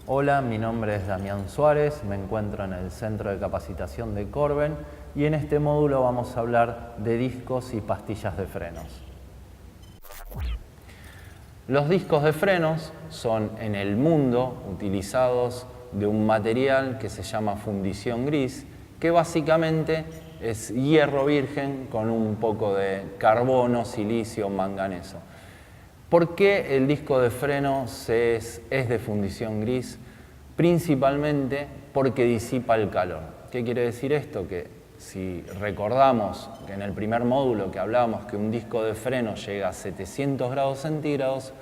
Hola, mi nombre es Damián Suárez, me encuentro en el Centro de Capacitación de Corben y en este módulo vamos a hablar de discos y pastillas de frenos. Los discos de frenos son en el mundo utilizados de un material que se llama fundición gris, que básicamente es hierro virgen con un poco de carbono, silicio, manganeso. ¿Por qué el disco de freno es de fundición gris? Principalmente porque disipa el calor. ¿Qué quiere decir esto? Que si recordamos que en el primer módulo que hablábamos que un disco de freno llega a 700 grados centígrados,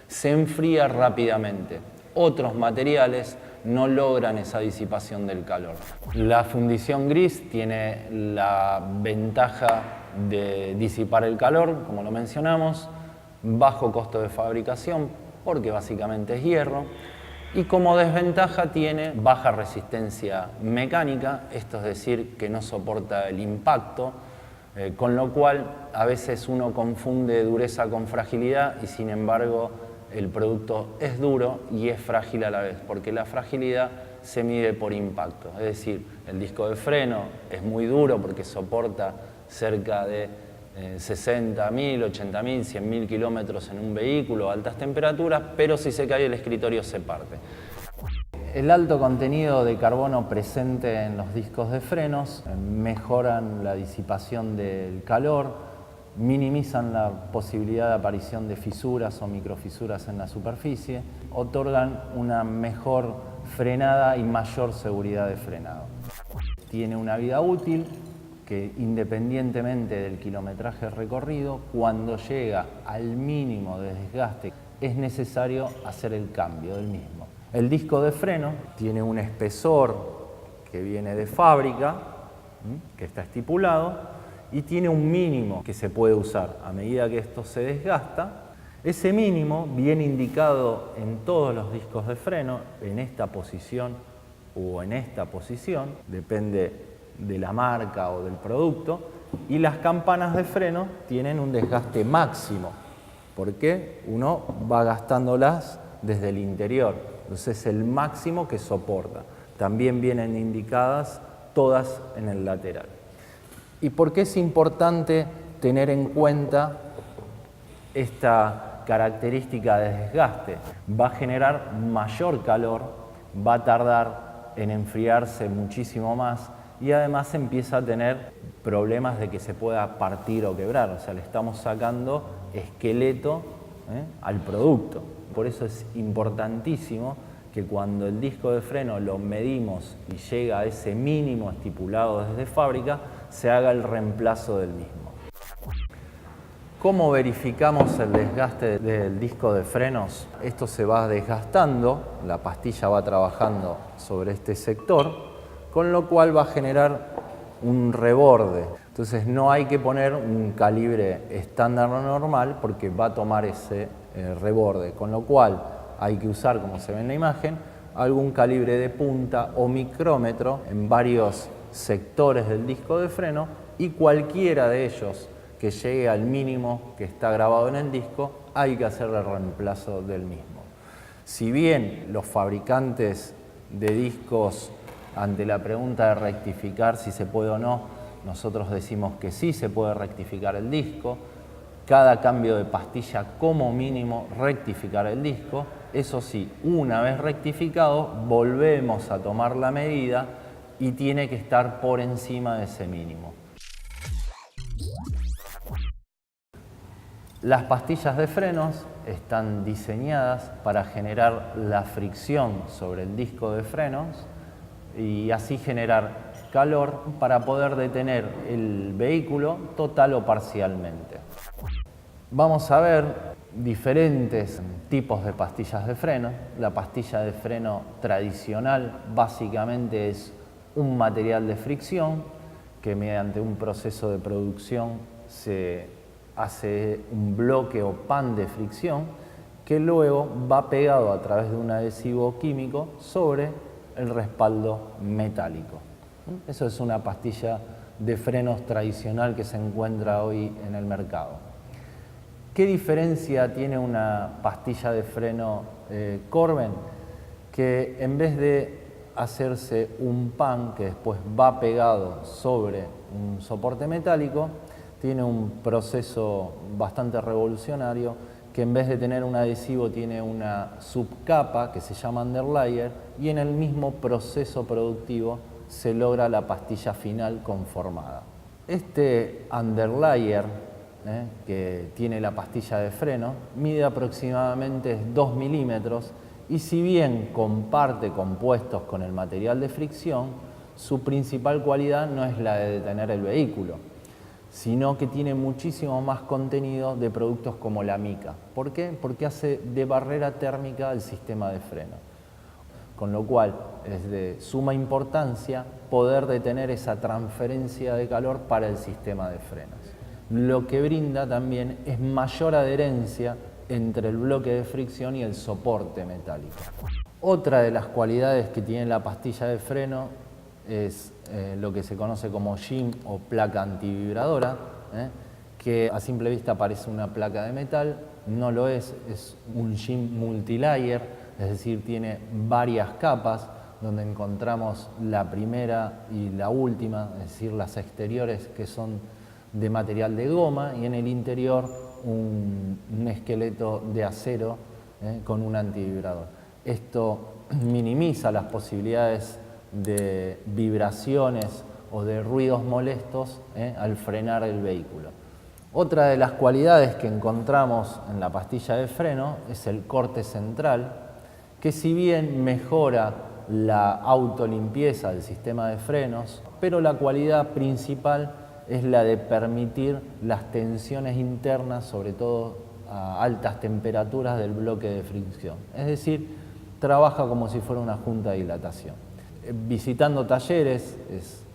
se enfría rápidamente. Otros materiales no logran esa disipación del calor. La fundición gris tiene la ventaja de disipar el calor, como lo mencionamos, bajo costo de fabricación, porque básicamente es hierro, y como desventaja tiene baja resistencia mecánica, esto es decir, que no soporta el impacto, con lo cual a veces uno confunde dureza con fragilidad y sin embargo el producto es duro y es frágil a la vez, porque la fragilidad se mide por impacto, es decir, el disco de freno es muy duro porque soporta cerca de 60.000, 80.000, 100.000 kilómetros en un vehículo a altas temperaturas, pero si se cae el escritorio se parte. El alto contenido de carbono presente en los discos de frenos mejoran la disipación del calor, minimizan la posibilidad de aparición de fisuras o microfisuras en la superficie, otorgan una mejor frenada y mayor seguridad de frenado. Tiene una vida útil que independientemente del kilometraje recorrido, cuando llega al mínimo de desgaste, es necesario hacer el cambio del mismo. El disco de freno tiene un espesor que viene de fábrica, que está estipulado, y tiene un mínimo que se puede usar a medida que esto se desgasta. Ese mínimo viene indicado en todos los discos de freno, en esta posición o en esta posición, depende de la marca o del producto, y las campanas de freno tienen un desgaste máximo, porque uno va gastándolas desde el interior, entonces es el máximo que soporta. También vienen indicadas todas en el lateral. ¿Y por qué es importante tener en cuenta esta característica de desgaste? Va a generar mayor calor, va a tardar en enfriarse muchísimo más y además empieza a tener problemas de que se pueda partir o quebrar, o sea, le estamos sacando esqueleto al producto. Por eso es importantísimo que cuando el disco de freno lo medimos y llega a ese mínimo estipulado desde fábrica, se haga el reemplazo del mismo. ¿Cómo verificamos el desgaste del disco de frenos? Esto se va desgastando, la pastilla va trabajando sobre este sector, con lo cual va a generar un reborde. Entonces no hay que poner un calibre estándar o normal porque va a tomar ese reborde, con lo cual hay que usar, como se ve en la imagen, algún calibre de punta o micrómetro en varios sectores del disco de freno y cualquiera de ellos que llegue al mínimo que está grabado en el disco, hay que hacer el reemplazo del mismo. Si bien los fabricantes de discos, ante la pregunta de rectificar si se puede o no, nosotros decimos que sí se puede rectificar el disco, cada cambio de pastilla como mínimo rectificar el disco, eso sí, una vez rectificado volvemos a tomar la medida y tiene que estar por encima de ese mínimo. Las pastillas de frenos están diseñadas para generar la fricción sobre el disco de frenos y así generar calor para poder detener el vehículo total o parcialmente. Vamos a ver diferentes tipos de pastillas de freno. La pastilla de freno tradicional básicamente es un material de fricción que mediante un proceso de producción se hace un bloque o pan de fricción que luego va pegado a través de un adhesivo químico sobre el respaldo metálico. Eso es una pastilla de frenos tradicional que se encuentra hoy en el mercado. ¿Qué diferencia tiene una pastilla de freno Corben? que en vez de hacerse un pan que después va pegado sobre un soporte metálico, tiene un proceso bastante revolucionario, que en vez de tener un adhesivo tiene una subcapa que se llama underlayer, y en el mismo proceso productivo se logra la pastilla final conformada. Este underlayer que tiene la pastilla de freno mide aproximadamente 2 milímetros, y si bien comparte compuestos con el material de fricción, su principal cualidad no es la de detener el vehículo, sino que tiene muchísimo más contenido de productos como la mica. ¿Por qué? Porque hace de barrera térmica al sistema de freno, con lo cual es de suma importancia poder detener esa transferencia de calor para el sistema de frenos. Lo que brinda también es mayor adherencia entre el bloque de fricción y el soporte metálico. Otra de las cualidades que tiene la pastilla de freno es lo que se conoce como shim o placa antivibradora, que a simple vista parece una placa de metal, no lo es un shim multilayer, es decir, tiene varias capas donde encontramos la primera y la última, es decir, las exteriores que son de material de goma, y en el interior un esqueleto de acero con un antivibrador. Esto minimiza las posibilidades de vibraciones o de ruidos molestos al frenar el vehículo. Otra de las cualidades que encontramos en la pastilla de freno es el corte central, que si bien mejora la autolimpieza del sistema de frenos, pero la cualidad principal es la de permitir las tensiones internas, sobre todo a altas temperaturas del bloque de fricción. Es decir, trabaja como si fuera una junta de dilatación. Visitando talleres es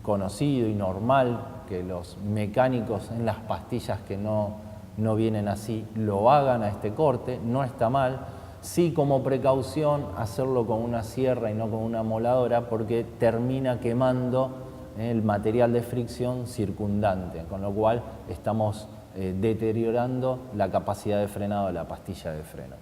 conocido y normal que los mecánicos en las pastillas que no vienen así lo hagan a este corte, no está mal. Sí, como precaución, hacerlo con una sierra y no con una moladora, porque termina quemando el material de fricción circundante, con lo cual estamos deteriorando la capacidad de frenado de la pastilla de freno.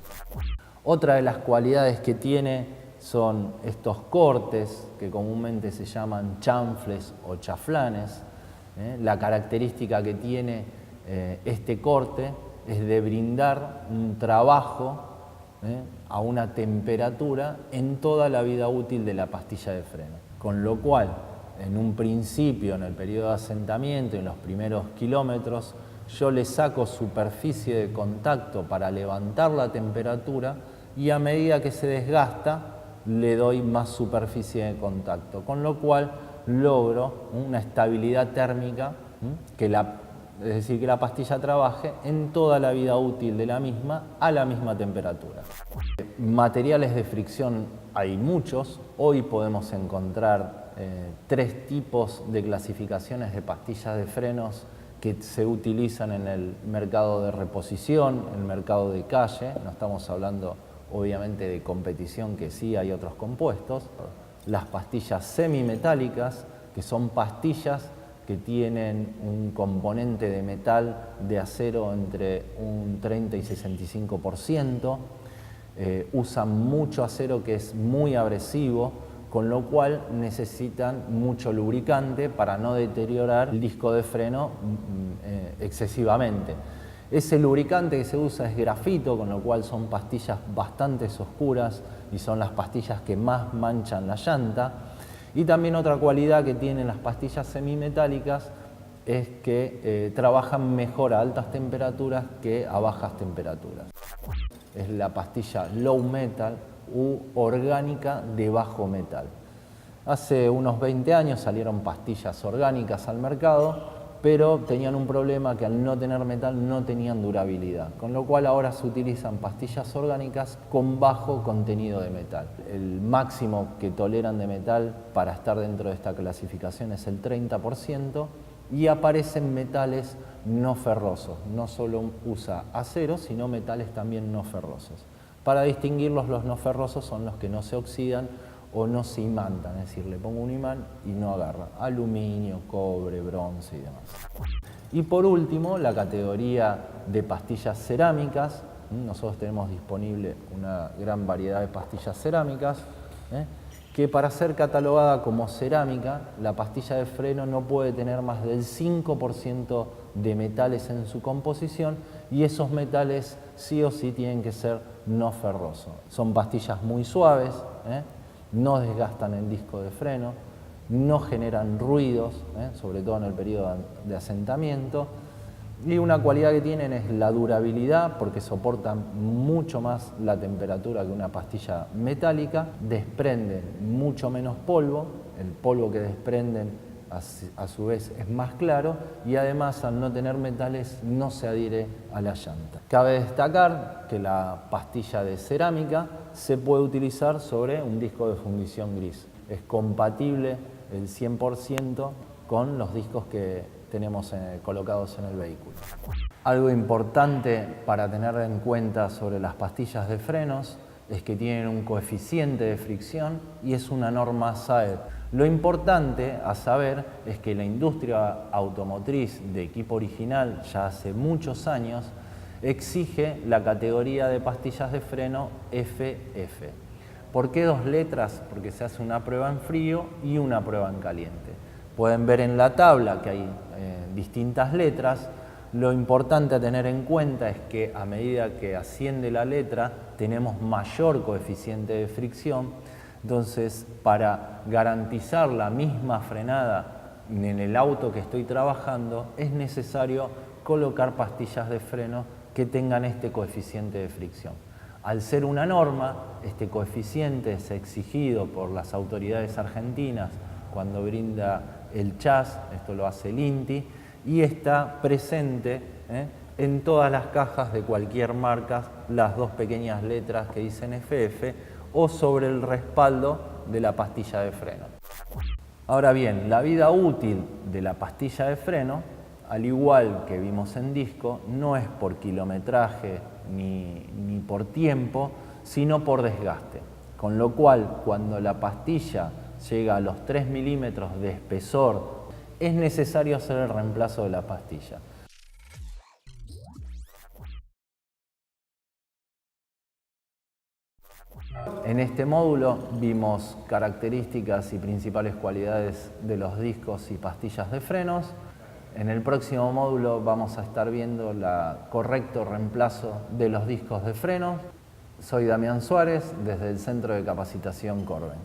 Otra de las cualidades que tiene son estos cortes, que comúnmente se llaman chanfles o chaflanes. La característica que tiene este corte es de brindar un trabajo a una temperatura en toda la vida útil de la pastilla de freno, con lo cual en un principio, en el periodo de asentamiento, en los primeros kilómetros, yo le saco superficie de contacto para levantar la temperatura, y a medida que se desgasta le doy más superficie de contacto, con lo cual logro una estabilidad térmica, es decir, que la pastilla trabaje en toda la vida útil de la misma a la misma temperatura. Materiales de fricción hay muchos. Hoy podemos encontrar 3 tipos de clasificaciones de pastillas de frenos que se utilizan en el mercado de reposición, en el mercado de calle. No estamos hablando obviamente de competición, que sí hay otros compuestos. Las pastillas semimetálicas, que son pastillas que tienen un componente de metal de acero entre un 30 y 65%, usan mucho acero que es muy abrasivo, con lo cual necesitan mucho lubricante para no deteriorar el disco de freno excesivamente. Ese lubricante que se usa es grafito, con lo cual son pastillas bastante oscuras y son las pastillas que más manchan la llanta. Y también otra cualidad que tienen las pastillas semimetálicas es que trabajan mejor a altas temperaturas que a bajas temperaturas. Es la pastilla low metal u orgánica de bajo metal. Hace unos 20 años salieron pastillas orgánicas al mercado, pero tenían un problema, que al no tener metal no tenían durabilidad, con lo cual ahora se utilizan pastillas orgánicas con bajo contenido de metal. El máximo que toleran de metal para estar dentro de esta clasificación es el 30%, y aparecen metales no ferrosos. No solo usa acero, sino metales también no ferrosos. Para distinguirlos, los no ferrosos son los que no se oxidan o no se imantan, es decir, le pongo un imán y no agarra. Aluminio, cobre, bronce y demás. Y por último, la categoría de pastillas cerámicas, Nosotros tenemos disponible una gran variedad de pastillas cerámicas, que para ser catalogada como cerámica, la pastilla de freno no puede tener más del 5% de metales en su composición, y esos metales sí o sí tienen que ser no ferrosos. Son pastillas muy suaves, no desgastan el disco de freno, no generan ruidos, sobre todo en el periodo de asentamiento, y una cualidad que tienen es la durabilidad, porque soportan mucho más la temperatura que una pastilla metálica, desprenden mucho menos polvo, el polvo que desprenden a su vez es más claro, y además al no tener metales no se adhiere a la llanta. Cabe destacar que la pastilla de cerámica se puede utilizar sobre un disco de fundición gris. Es compatible el 100% con los discos que tenemos colocados en el vehículo. Algo importante para tener en cuenta sobre las pastillas de frenos es que tienen un coeficiente de fricción y es una norma SAE. Lo importante a saber es que la industria automotriz de equipo original ya hace muchos años exige la categoría de pastillas de freno FF. ¿Por qué dos letras? Porque se hace una prueba en frío y una prueba en caliente. Pueden ver en la tabla que hay distintas letras. Lo importante a tener en cuenta es que a medida que asciende la letra tenemos mayor coeficiente de fricción. Entonces, para garantizar la misma frenada en el auto que estoy trabajando, es necesario colocar pastillas de freno que tengan este coeficiente de fricción. Al ser una norma, este coeficiente es exigido por las autoridades argentinas cuando brinda el CHAS, esto lo hace el INTI, y está presente en todas las cajas de cualquier marca, las dos pequeñas letras que dicen FF, o sobre el respaldo de la pastilla de freno. Ahora bien, la vida útil de la pastilla de freno, al igual que vimos en disco, no es por kilometraje ni por tiempo, sino por desgaste. Con lo cual, cuando la pastilla llega a los 3 milímetros de espesor, es necesario hacer el reemplazo de la pastilla. En este módulo vimos características y principales cualidades de los discos y pastillas de frenos. En el próximo módulo vamos a estar viendo el correcto reemplazo de los discos de frenos. Soy Damián Suárez, desde el Centro de Capacitación Corben.